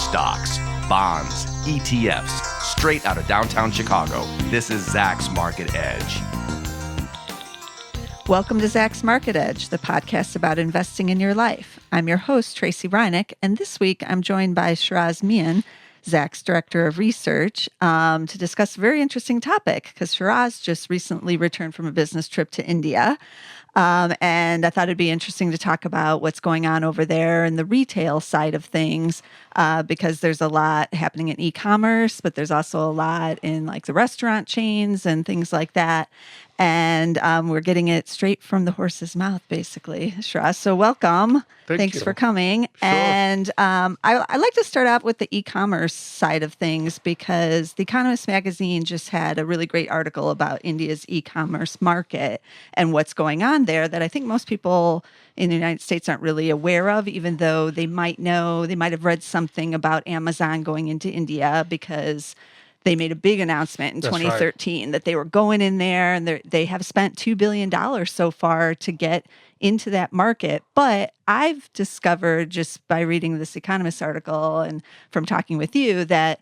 Stocks, bonds, ETFs, straight out of downtown Chicago. This is Zacks Market Edge. Welcome to Zacks Market Edge, the podcast about investing in your life. I'm your host, Tracey Ryniec, and this week I'm joined by Sheraz Mian, Zacks Director of Research, to discuss a very interesting topic because Sheraz just recently returned from a business trip to India. And I thought it'd be interesting to talk about what's going on over there in the retail side of things, because there's a lot happening in e-commerce, but there's also a lot in like the restaurant chains and things like that. And we're getting it straight from the horse's mouth, basically. Sheraz, so welcome. Thanks for coming. Sure. And I like to start out with the e-commerce side of things because The Economist magazine just had a really great article about India's e-commerce market and what's going on there that I think most people in the United States aren't really aware of, even though they might know, they might have read something about Amazon going into India because they made a big announcement in 2013 that they were going in there, and they have spent $2 billion so far to get into that market. But I've discovered just by reading this Economist article and from talking with you that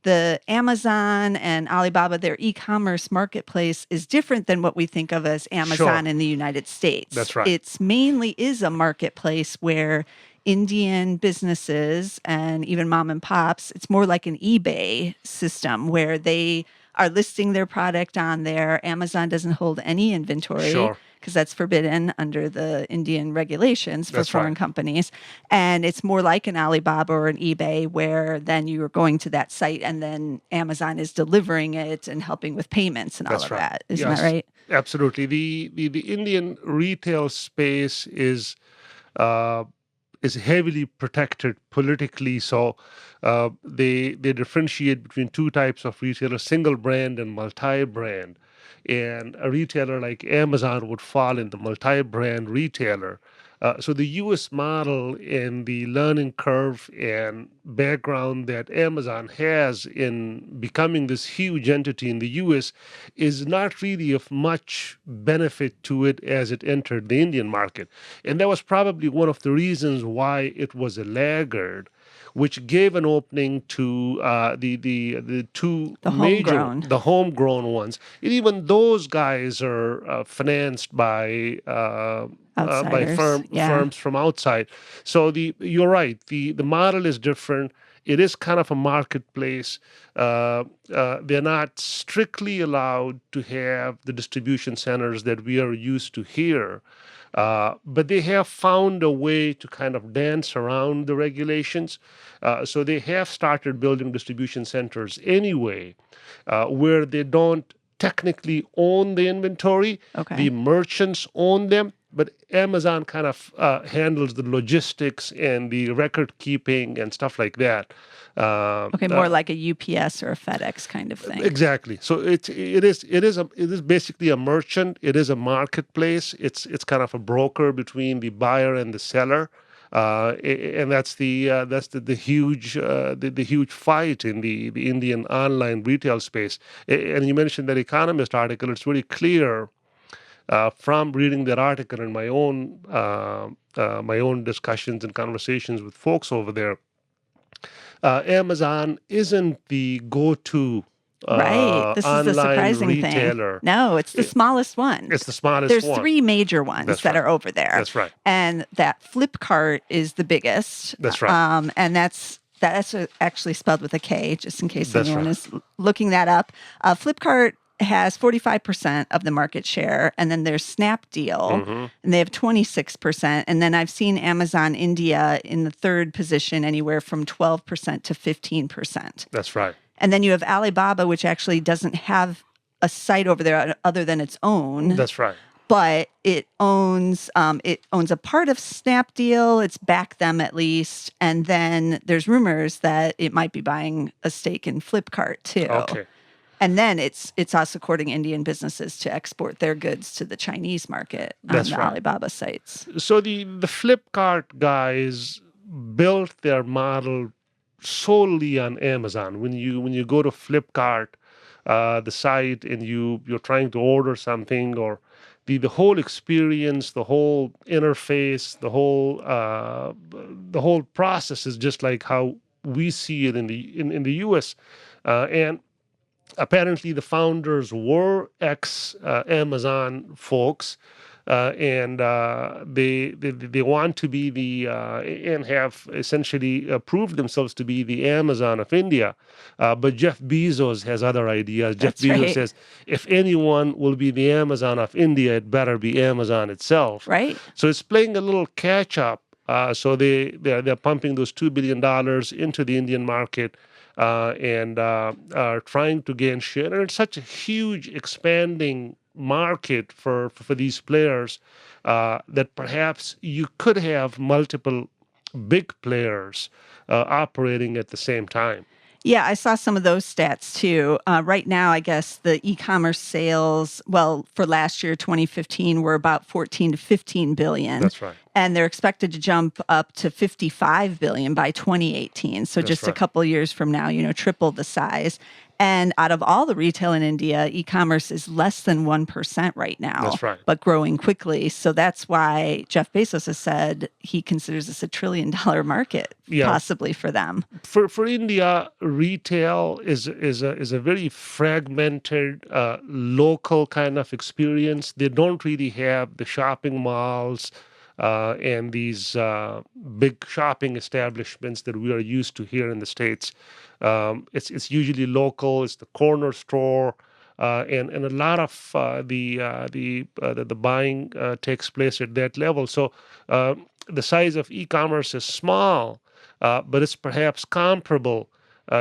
the Amazon and Alibaba, their e-commerce marketplace is different than what we think of as Amazon in the United States. That's right. It's mainly is a marketplace where Indian businesses and even mom and pops, it's more like an eBay system where they are listing their product on there. Amazon doesn't hold any inventory because that's forbidden under the Indian regulations for foreign companies. And it's more like an Alibaba or an eBay where then you're going to that site and then Amazon is delivering it and helping with payments and all of that. Isn't that right? Absolutely. The Indian retail space is heavily protected politically, so they differentiate between two types of retailers: single brand and multi-brand. And a retailer like Amazon would fall in the multi-brand retailer. So the U.S. model and the learning curve and background that Amazon has in becoming this huge entity in the U.S. is not really of much benefit to it as it entered the Indian market. And that was probably one of the reasons why it was a laggard, which gave an opening to the two the homegrown ones. And even those guys are financed by firms from outside. So you're right. The model is different. It is kind of a marketplace. They're not strictly allowed to have the distribution centers that we are used to here. But they have found a way to kind of dance around the regulations. So they have started building distribution centers anyway, where they don't technically own the inventory. The merchants own them, but Amazon kind of handles the logistics and the record keeping and stuff like that. More like a UPS or a FedEx kind of thing. Exactly. So it is basically a merchant. It is a marketplace. It's kind of a broker between the buyer and the seller, and that's the huge fight in the Indian online retail space. And you mentioned that Economist article. It's really clear from reading that article and my own discussions and conversations with folks over there. Amazon isn't the go-to This is the surprising retailer. Thing. No, it's the smallest one. It's the smallest one. There's three major ones that are over there. That's right. And that Flipkart is the biggest. That's right. And that's actually spelled with a K, just in case anyone is looking that up. Flipkart has 45% of the market share, and then there's Snapdeal, and they have 26%. And then I've seen Amazon India in the third position, anywhere from 12% to 15%. That's right. And then you have Alibaba, which actually doesn't have a site over there other than its own. That's right. But it owns a part of Snapdeal. It's backed them at least, and then there's rumors that it might be buying a stake in Flipkart too. Okay. And then it's also courting Indian businesses to export their goods to the Chinese market on the Alibaba sites. So the Flipkart guys built their model solely on Amazon. When you go to Flipkart, the site, and you're trying to order something, or the whole experience, the whole interface, the whole process is just like how we see it in the U.S. And apparently the founders were ex Amazon folks, and they want to be and have essentially proved themselves to be the Amazon of India. But Jeff Bezos has other ideas. Jeff That's Bezos right. says if anyone will be the Amazon of India, it better be Amazon itself. Right. So it's playing a little catch up. So they're pumping those $2 billion into the Indian market, and are trying to gain share. And it's such a huge expanding market for these players, that perhaps you could have multiple big players operating at the same time. Yeah, I saw some of those stats too. Right now, I guess the e-commerce sales, well, for last year, 2015, were about 14 to 15 billion. That's right. And they're expected to jump up to 55 billion by 2018. So That's just a right. couple of years from now, triple the size. And out of all the retail in India, e-commerce is less than 1% right now, That's right. but growing quickly. So that's why Jeff Bezos has said he considers this $1 trillion market, Yeah. possibly for them. For India, retail is a very fragmented, local kind of experience. They don't really have the shopping malls and these big shopping establishments that we are used to here in the States. It's usually local. It's the corner store, and a lot of the buying takes place at that level. So the size of e-commerce is small, but it's perhaps comparable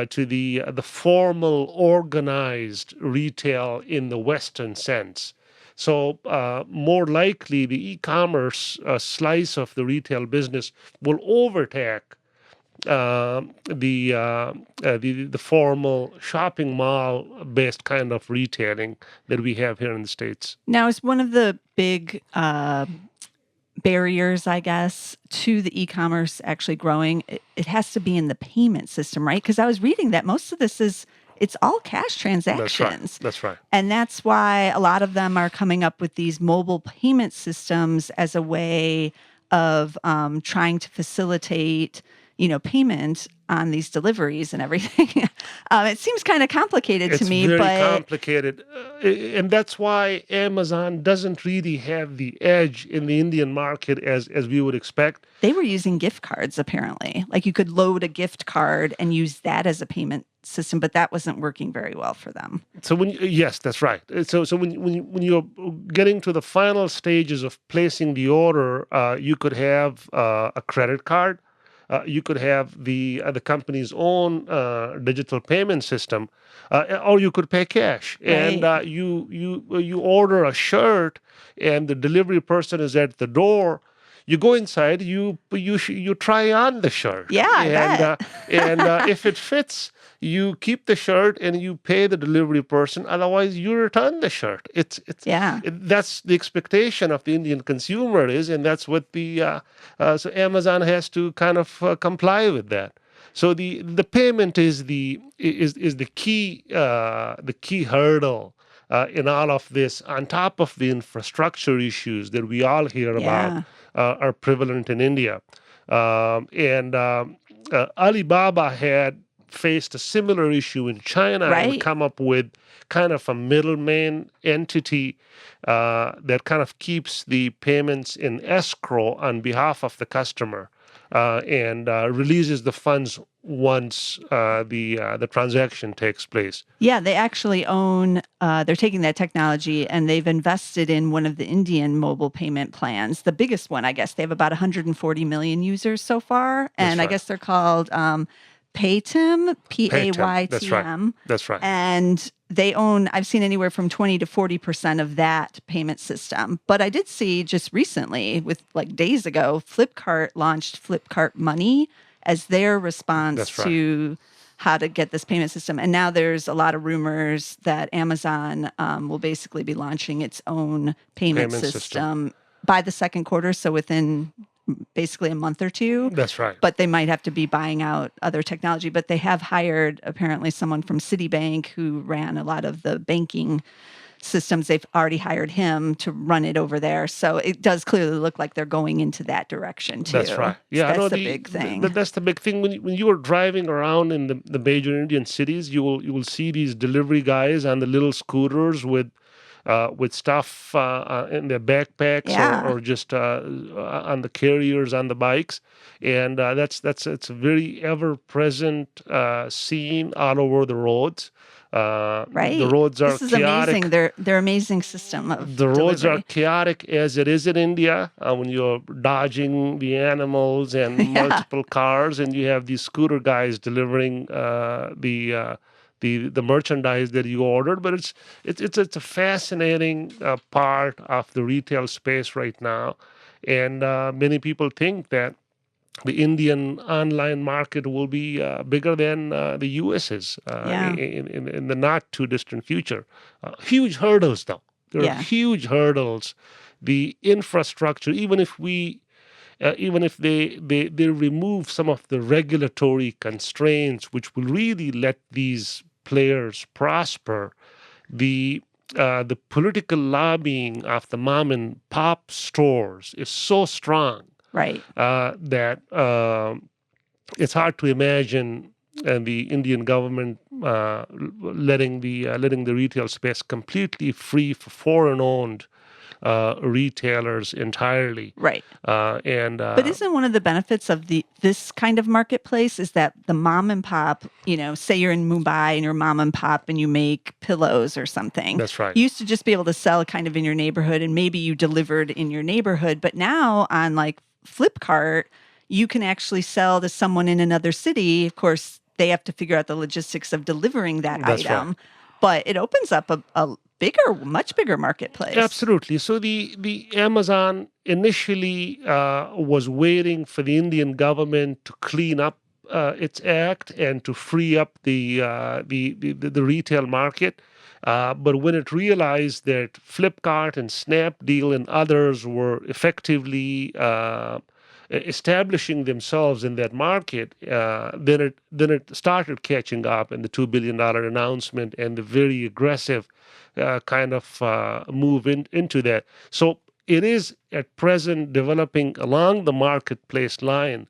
to the formal organized retail in the Western sense. So more likely, the e-commerce slice of the retail business will overtake the formal shopping mall based kind of retailing that we have here in the States. Now, is one of the big barriers, I guess, to the e-commerce actually growing, it has to be in the payment system, right? Because I was reading that most of this it's all cash transactions. That's right. And that's why a lot of them are coming up with these mobile payment systems as a way of trying to facilitate, payment on these deliveries and everything. It seems kind of complicated to me, It's very but complicated. And that's why Amazon doesn't really have the edge in the Indian market as we would expect. they were using gift cards apparently. Like you could load a gift card and use that as a payment system, but that wasn't working very well for them. So yes, that's right. So when you're getting to the final stages of placing the order, you could have a credit card. You could have the company's own digital payment system, or you could pay cash. Right. And you order a shirt, and the delivery person is at the door. You go inside. You try on the shirt. Yeah, I bet. And if it fits, you keep the shirt and you pay the delivery person. Otherwise, you return the shirt. Yeah. That's the expectation of the Indian consumer is, and that's what so Amazon has to kind of comply with that. So the payment is the key hurdle in all of this, on top of the infrastructure issues that we all hear about are prevalent in India. And Alibaba had faced a similar issue in China Right. and come up with kind of a middleman entity that kind of keeps the payments in escrow on behalf of the customer, and releases the funds once the transaction takes place. Yeah, they actually own, they're taking that technology and they've invested in one of the Indian mobile payment plans, the biggest one, I guess. They have about 140 million users so far. And I right. guess they're called Paytm, Paytm. That's right. And they own, I've seen anywhere from 20 to 40% of that payment system. But I did see just recently, with like days ago, Flipkart launched Flipkart Money as their response That's right. to how to get this payment system. And now there's a lot of rumors that Amazon will basically be launching its own payment system by the second quarter. So within basically a month or two. That's right. But they might have to be buying out other technology. But they have hired apparently someone from Citibank who ran a lot of the banking systems. They've already hired him to run it over there. So it does clearly look like they're going into that direction too. That's right. So Yeah, that's no, the big thing. that's the big thing. When you are driving around in the major Indian cities, you will see these delivery guys on the little scooters with stuff in their backpacks Yeah. or just on the carriers on the bikes, and it's a very ever present scene all over the roads. The Right. roads are This is chaotic. amazing. They're amazing system of The roads are delivery. chaotic as it is in India when you're dodging the animals and Yeah. multiple cars, and you have these scooter guys delivering the merchandise that you ordered. But it's a fascinating part of the retail space right now, and many people think that the Indian online market will be bigger than the US's Yeah. in the not too distant future. Huge hurdles, though. There are Yeah. huge hurdles. The infrastructure, even if they remove some of the regulatory constraints, which will really let these players prosper, the political lobbying of the mom and pop stores is so strong Right. that it's hard to imagine the Indian government letting the retail space completely free for foreign-owned retailers entirely. Right. And But isn't one of the benefits of this kind of marketplace is that the mom and pop, say you're in Mumbai and you're mom and pop and you make pillows or something. That's right. You used to just be able to sell kind of in your neighborhood and maybe you delivered in your neighborhood. But now on like Flipkart, you can actually sell to someone in another city. Of course, they have to figure out the logistics of delivering that That's item. right. But it opens up a much bigger marketplace. Absolutely. So the Amazon initially was waiting for the Indian government to clean up its act and to free up the retail market. But when it realized that Flipkart and Snapdeal and others were effectively establishing themselves in that market, then it started catching up, and the $2 billion announcement and the very aggressive kind of move into that. So it is at present developing along the marketplace line,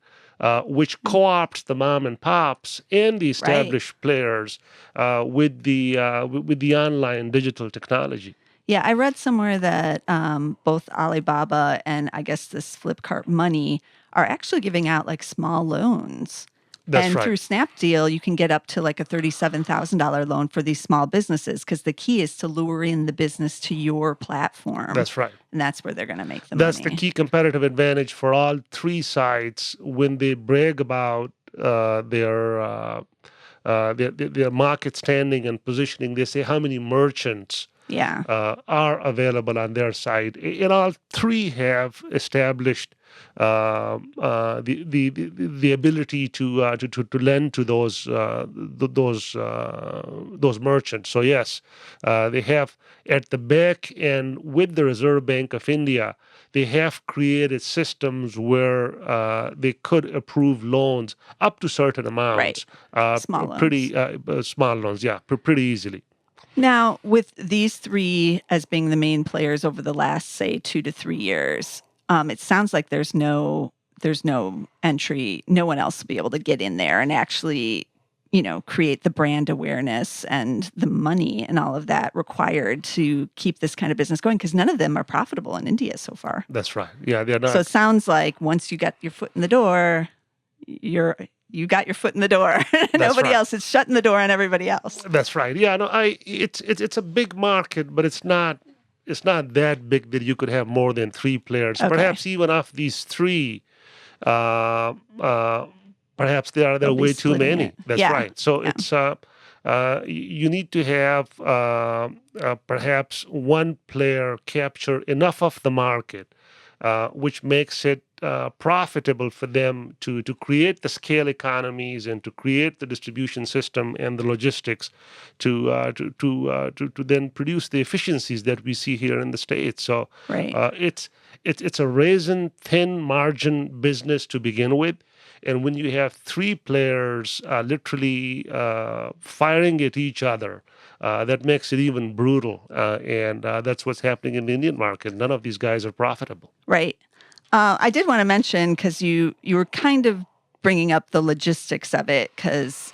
which co-opts the mom and pops and the established players with the online digital technology. Yeah, I read somewhere that both Alibaba and I guess this Flipkart Money are actually giving out like small loans. That's and right. through Snapdeal, you can get up to like a $37,000 loan for these small businesses because the key is to lure in the business to your platform. That's right. And that's where they're going to make the That's money. the key competitive advantage for all three sides when they brag about their market standing and positioning. They say how many merchants Yeah. are available on their side. And all three have established the ability to lend to those merchants. So yes, they have at the back end with the Reserve Bank of India, they have created systems where they could approve loans up to certain amounts. Small loans. Pretty small loans, yeah, pretty easily. Now, with these three as being the main players over the last, say, 2 to 3 years, it sounds like there's no entry. No one else will be able to get in there and actually, create the brand awareness and the money and all of that required to keep this kind of business going because none of them are profitable in India so far. That's right. Yeah, they're not. So it sounds like once you get your foot in the door, you got your foot in the door. Nobody right. else is shutting the door on everybody else. That's right. Yeah, no, it's a big market, but it's not that big that you could have more than three players. Okay. Perhaps even of these three, perhaps there They'll are be way too splitting many. it. That's Yeah. right. So Yeah. it's you need to have perhaps one player capture enough of the market, which makes it profitable for them to create the scale economies and to create the distribution system and the logistics to then produce the efficiencies that we see here in the States. So Right. it's a raisin thin margin business to begin with. And when you have three players literally firing at each other, that makes it even brutal. And that's what's happening in the Indian market. None of these guys are profitable. Right. I did want to mention, because you were kind of bringing up the logistics of it, because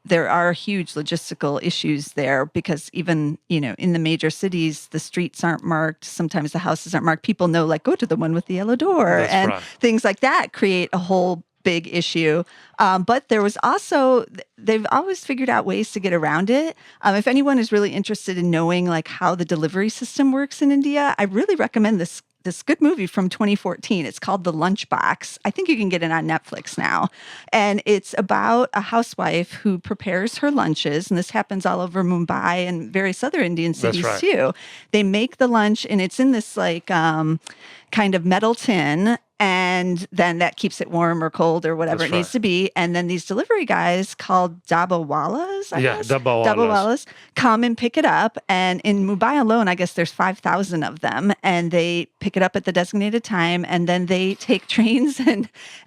there are huge logistical issues there, because even in the major cities, the streets aren't marked. Sometimes the houses aren't marked. People know, like, go to the one with the yellow door, That's and right. things like that create a whole big issue. But there was also, they've always figured out ways to get around it. If anyone is really interested in knowing like how the delivery system works in India, I really recommend this good movie from 2014. It's called The Lunchbox. I think you can get it on Netflix now. And it's about a housewife who prepares her lunches. And this happens all over Mumbai and various other Indian cities right. too. They make the lunch, and it's in this like kind of metal tin. And then that keeps it warm or cold or whatever That's it needs right. to be. And then these delivery guys called Dabbawalas, I guess? Dabbawalas. Come and pick it up. And in Mumbai alone, I guess there's 5,000 of them. And they pick it up at the designated time. And then they take trains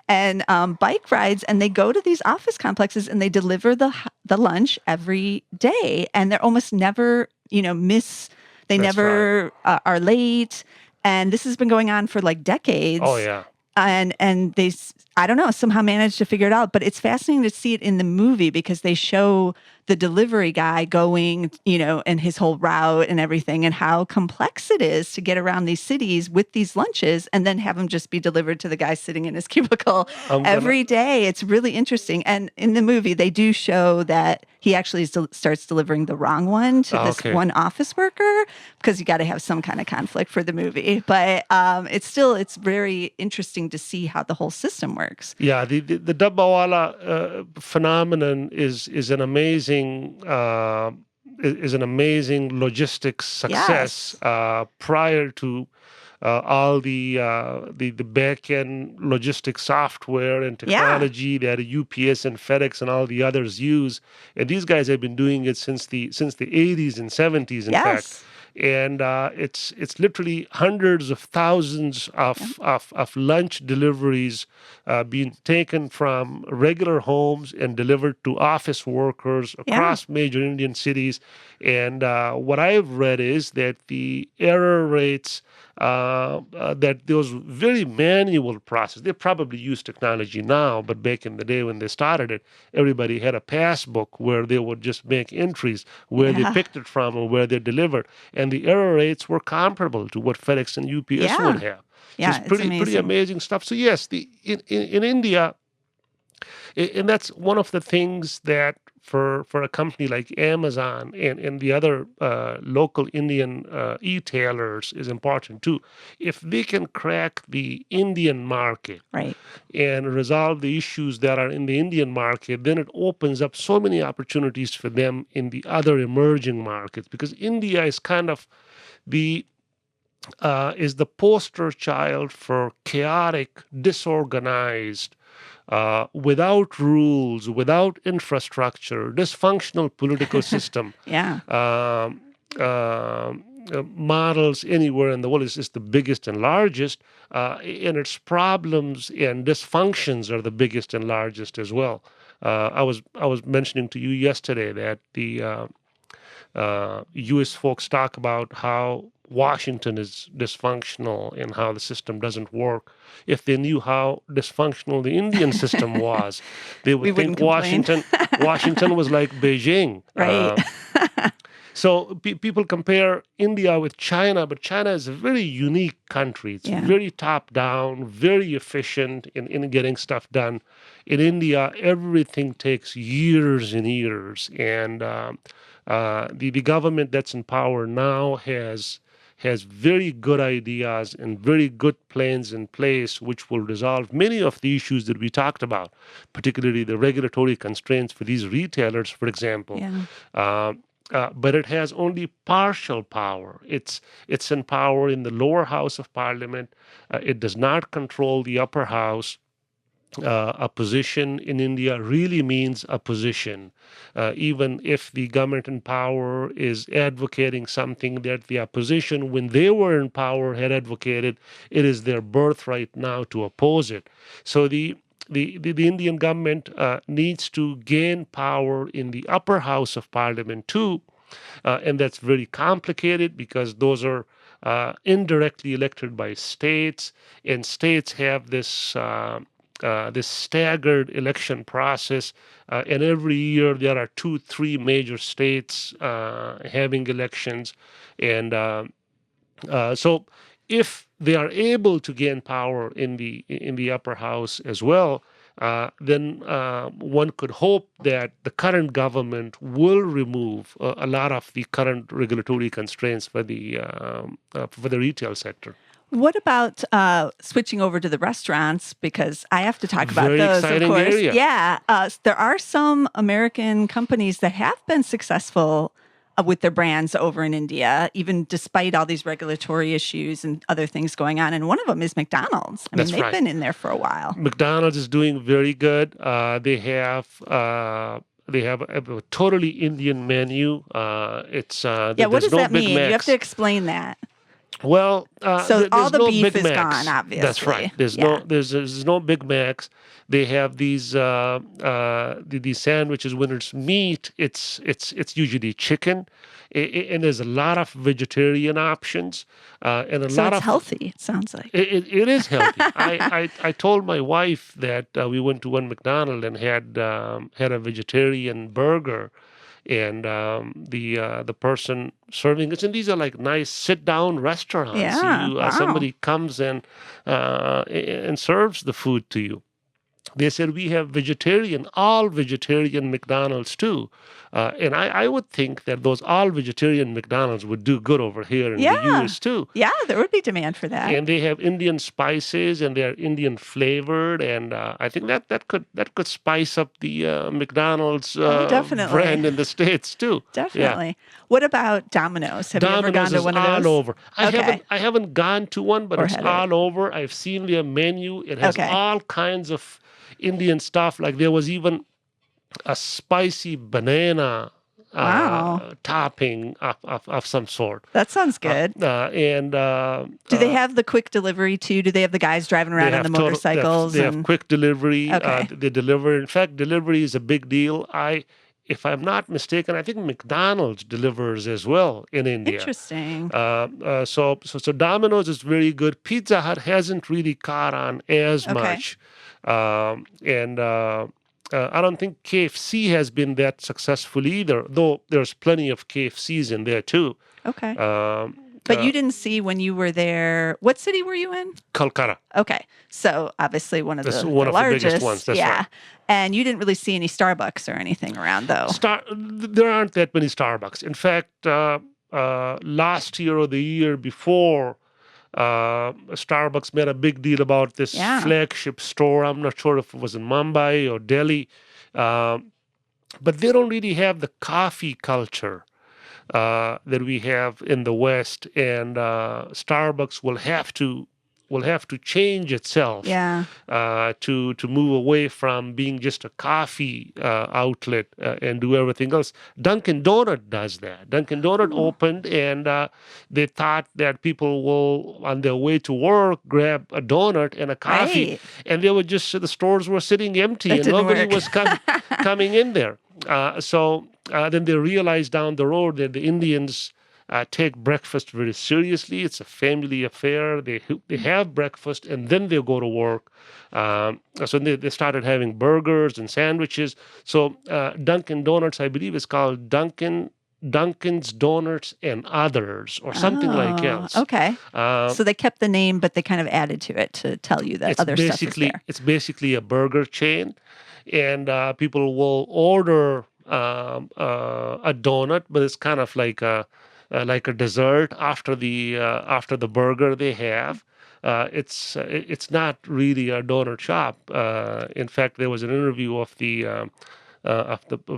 and bike rides. And they go to these office complexes and they deliver the lunch every day. And they're almost never, they That's never are late. And this has been going on for like decades. Oh, yeah. And they, I don't know, somehow managed to figure it out. But it's fascinating to see it in the movie, because they show the delivery guy going, and his whole route and everything, and how complex it is to get around these cities with these lunches and then have them just be delivered to the guy sitting in his cubicle every day. It's really interesting. And in the movie, they do show that he actually starts delivering the wrong one to this one office worker, because you got to have some kind of conflict for the movie. But it's very interesting to see how the whole system works. Yeah, the Dabbawala phenomenon is an amazing logistics success. Prior to all the back end logistics software and technology that UPS and FedEx and all the others use, and these guys have been doing it since the 80s and 70s, in fact. And it's literally hundreds of thousands of lunch deliveries being taken from regular homes and delivered to office workers across major Indian cities. And what I've read is that the error rates, that those very manual process, they probably use technology now, but back in the day when they started it, everybody had a passbook where they would just make entries where they picked it from or where they delivered. And the error rates were comparable to what FedEx and UPS would have. Yeah, it's pretty amazing stuff. So yes, in India, and that's one of the things that for a company like Amazon and the other local Indian e-tailers is important too. If they can crack the Indian market and resolve the issues that are in the Indian market, then it opens up so many opportunities for them in the other emerging markets, because India is kind of the poster child for chaotic, disorganized, without rules, without infrastructure, dysfunctional political system. Models anywhere in the world is the biggest and largest, and its problems and dysfunctions are the biggest and largest as well. I was mentioning to you yesterday that the U.S. folks talk about how Washington is dysfunctional and how the system doesn't work. If they knew how dysfunctional the Indian system was, they would think Washington was like Beijing. So people compare India with China, but China is a very unique country. It's very top-down, very efficient in getting stuff done. In India, everything takes years and years, and the government that's in power now has very good ideas and very good plans in place which will resolve many of the issues that we talked about, particularly the regulatory constraints for these retailers, for example. But it has only partial power. It's in power in the lower house of parliament. It does not control the upper house. A position in India really means a position. Even if the government in power is advocating something that the opposition, when they were in power, had advocated, it is their birthright now to oppose it. So the Indian government needs to gain power in the upper house of parliament too, And that's very complicated because those are indirectly elected by states, and states have this staggered election process, and every year there are 2, 3 major states having elections, and so if they are able to gain power in the upper house as well, then one could hope that the current government will remove a lot of the current regulatory constraints for the retail sector. What about switching over to the restaurants? Because I have to talk about Very those, of exciting course. area. Yeah, there are some American companies that have been successful with their brands over in India, even despite all these regulatory issues and other things going on. And one of them is McDonald's. I mean, they've been in there for a while. McDonald's is doing very good. They have a totally Indian menu. It's What there's does no that Big mean? Macs. You have to explain that. Well, So all there's the no beef Big is Macs. gone, obviously. That's right. There's no Big Macs. They have these sandwiches. When it's meat, it's usually chicken, and there's a lot of vegetarian options, and So it's healthy, it sounds like. It is healthy. I told my wife that we went to one McDonald's and had a vegetarian burger, and the person serving us, and these are like nice sit down restaurants. Yeah, wow. Somebody comes and serves the food to you. They said we have all vegetarian McDonald's too. And I would think that those all vegetarian McDonald's would do good over here in the US too. Yeah, there would be demand for that. And they have Indian spices, and they are Indian flavored, and I think that could spice up the McDonald's definitely. brand in the States too. Definitely. Yeah. What about Domino's? Have you ever gone to one of those? All over. Okay. I haven't gone to one, but it's all over. I've seen their menu. It has all kinds of Indian stuff. Like there was even a spicy banana topping of some sort. That sounds good. Do they have the quick delivery too? Do they have the guys driving around on the motorcycles? They have quick delivery. Okay. They deliver. In fact, delivery is a big deal. If I'm not mistaken, I think McDonald's delivers as well in India. Interesting. So Domino's is very good. Pizza Hut hasn't really caught on as much. I don't think KFC has been that successful either, though there's plenty of KFCs in there too. Okay. But you didn't see when you were there. What city were you in? Kolkata. Okay. So obviously one of the largest. Biggest ones. That's right. And you didn't really see any Starbucks or anything around though. There aren't that many Starbucks. In fact, last year or the year before, Starbucks made a big deal about this flagship store. I'm not sure if it was in Mumbai or Delhi, but they don't really have the coffee culture that we have in the West, and Starbucks will have to change itself to move away from being just a coffee outlet and do everything else. Dunkin' Donut does that. Dunkin' Donut opened, and they thought that people will, on their way to work, grab a donut and a coffee, and the stores were sitting empty, and nobody was coming in there. So then they realized down the road that the Indians take breakfast very seriously. It's a family affair. They have breakfast and then they go to work. So they started having burgers and sandwiches. So Dunkin' Donuts, I believe, is called Dunkin's Donuts and Others, or something like else. Okay. So they kept the name, but they kind of added to it to tell you that other stuff is there. It's basically a burger chain, and people will order a donut, but it's kind of like a dessert after the burger they have. It's not really a donut shop. In fact, there was an interview of the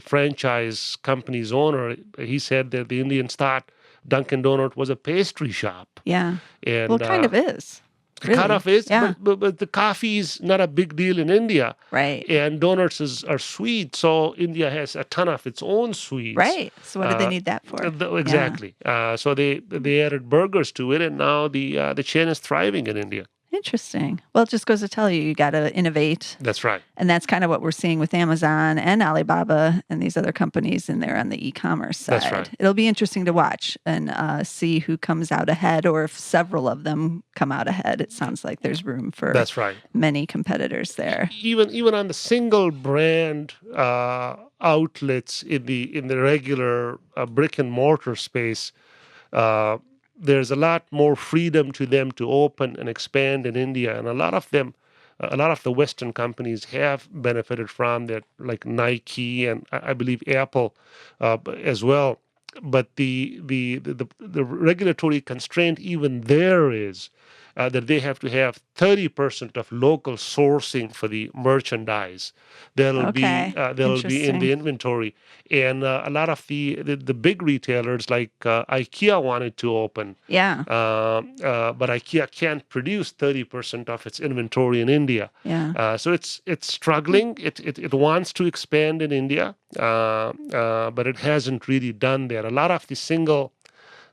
franchise company's owner. He said that the Indians thought Dunkin' Donut was a pastry shop. Yeah. And, well, it kind of is. Really? Kind of is, yeah. but the coffee is not a big deal in India. Right. And donuts are sweet, so India has a ton of its own sweets. Right. So what do they need that for? Exactly. So they added burgers to it, and now the chain is thriving in India. Interesting. Well, it just goes to tell you, you got to innovate. That's right. And that's kind of what we're seeing with Amazon and Alibaba and these other companies in there on the e-commerce side. That's right. It'll be interesting to watch and see who comes out ahead, or if several of them come out ahead. It sounds like there's room for That's right. many competitors there. Even on the single brand outlets in the regular brick and mortar space, there's a lot more freedom to them to open and expand in India, and a lot of the Western companies have benefited from that, like Nike and I believe Apple as well. But the regulatory constraint even there is that they have to have 30% of local sourcing for the merchandise. That'll be in Interesting. the inventory, and a lot of the big retailers like IKEA wanted to open, Yeah. but IKEA can't produce 30% of its inventory in India. Yeah. So it's struggling. It wants to expand in India, but it hasn't really done that. A lot of the single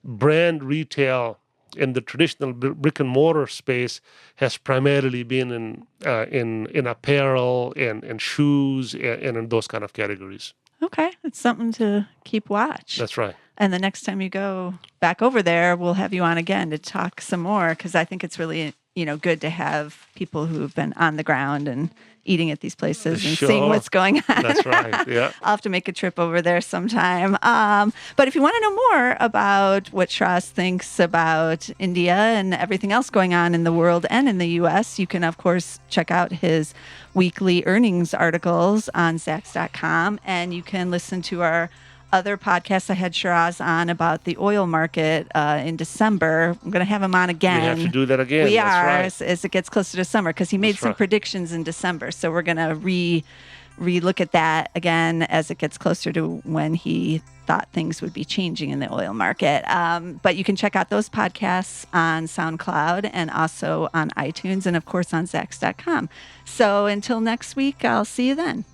brand retail in the traditional brick and mortar space has primarily been in apparel and shoes and in those kind of categories. Okay. It's something to keep watch. That's right. And the next time you go back over there, we'll have you on again to talk some more, because I think it's really, good to have people who've been on the ground and eating at these places and seeing what's going on. That's right. Yeah. I'll have to make a trip over there sometime. But if you want to know more about what Sheraz thinks about India and everything else going on in the world and in the U.S., you can, of course, check out his weekly earnings articles on Zacks.com, and you can listen to our other podcasts. I had Sheraz on about the oil market in December. I'm going to have him on again. We have to do that again. We That's are, right. as it gets closer to summer, because he made some predictions in December. So we're going to re-look at that again as it gets closer to when he thought things would be changing in the oil market. But you can check out those podcasts on SoundCloud and also on iTunes and, of course, on Zacks.com. So until next week, I'll see you then.